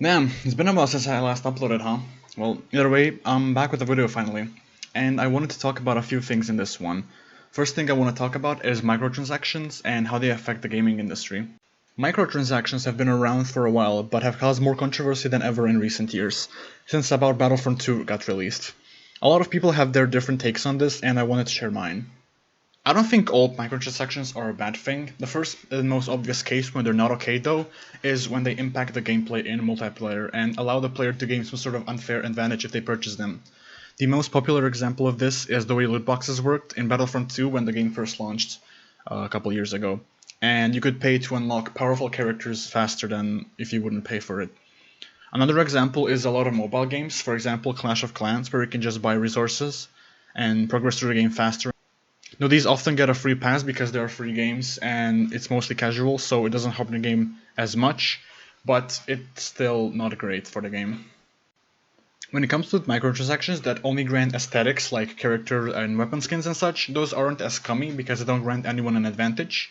Damn, it's been a while since I last uploaded, huh? Well, either way, I'm back with a video finally, and I wanted to talk about a few things in this one. First thing I want to talk about is microtransactions and how they affect the gaming industry. Microtransactions have been around for a while, but have caused more controversy than ever in recent years, since about Battlefront 2 got released. A lot of people have their different takes on this, and I wanted to share mine. I don't think all microtransactions are a bad thing. The first and most obvious case when they're not okay though is when they impact the gameplay in multiplayer and allow the player to gain some sort of unfair advantage if they purchase them. The most popular example of this is the way loot boxes worked in Battlefront 2 when the game first launched a couple years ago. And you could pay to unlock powerful characters faster than if you wouldn't pay for it. Another example is a lot of mobile games, for example Clash of Clans, where you can just buy resources and progress through the game faster. Now these often get a free pass because they are free games and it's mostly casual, so it doesn't help the game as much, but it's still not great for the game. When it comes to microtransactions that only grant aesthetics like character and weapon skins and such, those aren't as scummy because they don't grant anyone an advantage.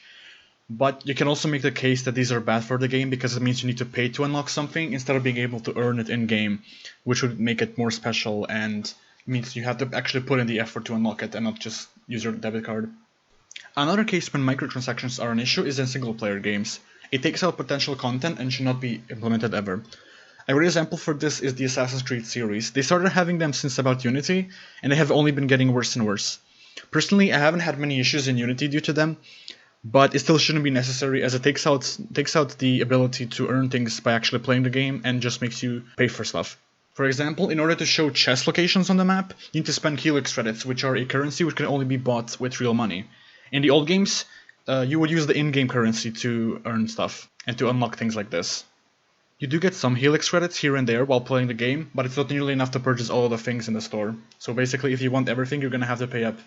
But you can also make the case that these are bad for the game because it means you need to pay to unlock something instead of being able to earn it in-game, which would make it more special and means you have to actually put in the effort to unlock it and not just use your debit card. Another case when microtransactions are an issue is in single-player games. It takes out potential content and should not be implemented ever. A great example for this is the Assassin's Creed series. They started having them since about Unity, and they have only been getting worse and worse. Personally, I haven't had many issues in Unity due to them, but it still shouldn't be necessary as it takes out the ability to earn things by actually playing the game and just makes you pay for stuff. For example, in order to show chest locations on the map, you need to spend Helix credits, which are a currency which can only be bought with real money. In the old games, you would use the in-game currency to earn stuff and to unlock things like this. You do get some Helix credits here and there while playing the game, but it's not nearly enough to purchase all of the things in the store. So basically, if you want everything, you're gonna have to pay up.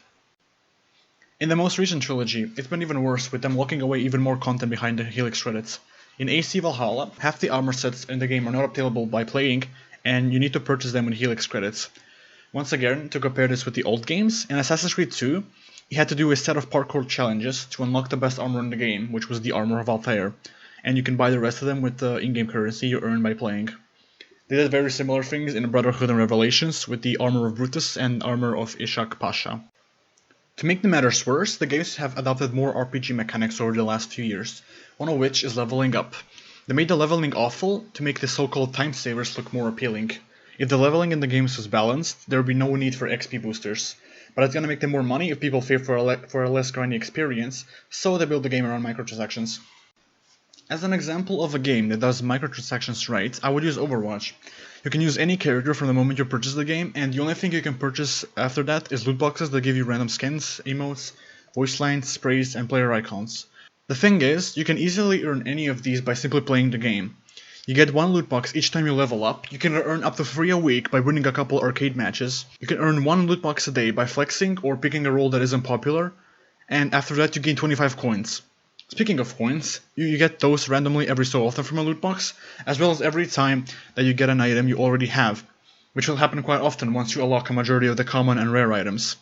In the most recent trilogy, it's been even worse, with them locking away even more content behind the Helix credits. In AC Valhalla, half the armor sets in the game are not obtainable by playing, and you need to purchase them with Helix credits. Once again, to compare this with the old games, in Assassin's Creed 2, you had to do a set of parkour challenges to unlock the best armor in the game, which was the Armor of Altair, and you can buy the rest of them with the in-game currency you earn by playing. They did very similar things in Brotherhood and Revelations with the Armor of Brutus and Armor of Ishak Pasha. To make the matters worse, the games have adopted more RPG mechanics over the last few years, one of which is leveling up. They made the leveling awful to make the so-called time savers look more appealing. If the leveling in the games was balanced, there would be no need for XP boosters, but it's gonna make them more money if people pay for a less grindy experience, so they build the game around microtransactions. As an example of a game that does microtransactions right, I would use Overwatch. You can use any character from the moment you purchase the game, and the only thing you can purchase after that is loot boxes that give you random skins, emotes, voice lines, sprays, and player icons. The thing is, you can easily earn any of these by simply playing the game. You get one loot box each time you level up, you can earn up to 3 a week by winning a couple arcade matches, you can earn 1 loot box a day by flexing or picking a role that isn't popular, and after that you gain 25 coins. Speaking of coins, you get those randomly every so often from a loot box, as well as every time that you get an item you already have, which will happen quite often once you unlock a majority of the common and rare items.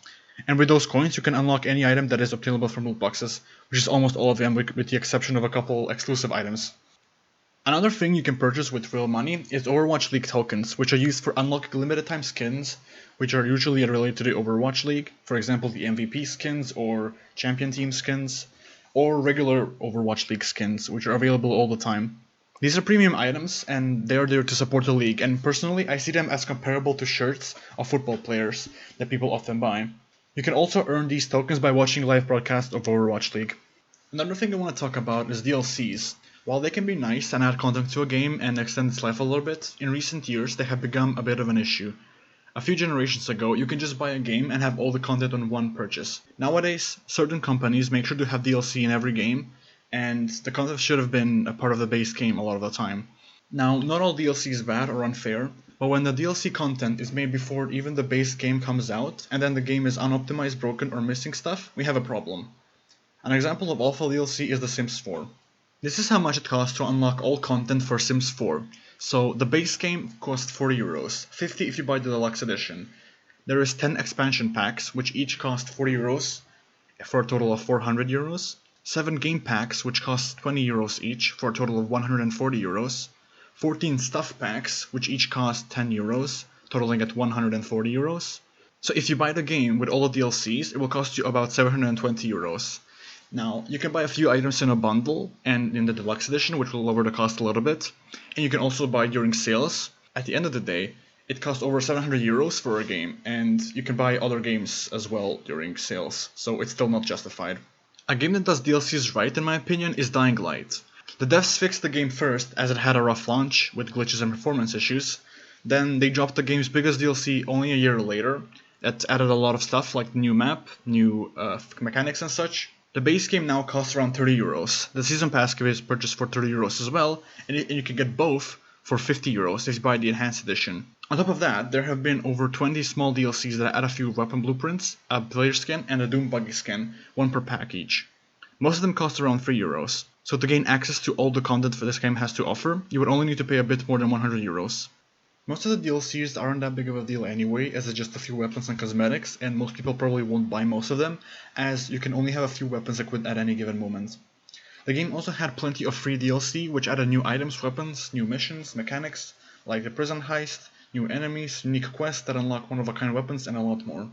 And with those coins you can unlock any item that is obtainable from loot boxes, which is almost all of them with the exception of a couple exclusive items. Another thing you can purchase with real money is Overwatch League tokens, which are used for unlocking limited time skins, which are usually related to the Overwatch League, for example the MVP skins or Champion Team skins, or regular Overwatch League skins, which are available all the time. These are premium items, and they are there to support the league, and personally I see them as comparable to shirts of football players that people often buy. You can also earn these tokens by watching live broadcasts of Overwatch League. Another thing I want to talk about is DLCs. While they can be nice and add content to a game and extend its life a little bit, in recent years they have become a bit of an issue. A few generations ago, you can just buy a game and have all the content on one purchase. Nowadays, certain companies make sure to have DLC in every game, and the content should have been a part of the base game a lot of the time. Now, not all DLC is bad or unfair, but when the DLC content is made before even the base game comes out, and then the game is unoptimized, broken, or missing stuff, we have a problem. An example of awful DLC is The Sims 4. This is how much it costs to unlock all content for Sims 4. So the base game costs €40, 50 if you buy the deluxe edition. There is 10 expansion packs, which each cost €40 for a total of €400, 7 game packs which cost €20 each for a total of €140, 14 stuff packs, which each cost 10 euros, totaling at 140 euros. So if you buy the game with all the DLCs, it will cost you about 720 euros. Now, you can buy a few items in a bundle and in the deluxe edition, which will lower the cost a little bit. And you can also buy during sales. At the end of the day, it costs over 700 euros for a game, and you can buy other games as well during sales, so it's still not justified. A game that does DLCs right, in my opinion, is Dying Light. The devs fixed the game first, as it had a rough launch, with glitches and performance issues. Then they dropped the game's biggest DLC only a year later, that added a lot of stuff like new map, new mechanics and such. The base game now costs around 30 euros. The season pass is purchased for 30 euros as well, and you can get both for 50 euros if you buy the enhanced edition. On top of that, there have been over 20 small DLCs that add a few weapon blueprints, a player skin, and a Doom buggy skin, one per pack each. Most of them cost around 3 euros, so to gain access to all the content this game has to offer, you would only need to pay a bit more than 100 euros. Most of the DLCs aren't that big of a deal anyway, as it's just a few weapons and cosmetics, and most people probably won't buy most of them, as you can only have a few weapons equipped at any given moment. The game also had plenty of free DLC, which added new items, weapons, new missions, mechanics, like the prison heist, new enemies, unique quests that unlock one-of-a-kind weapons, and a lot more.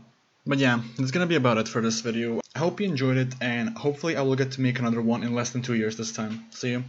But yeah, that's gonna be about it for this video. I hope you enjoyed it, and hopefully I will get to make another one in less than 2 years this time. See you.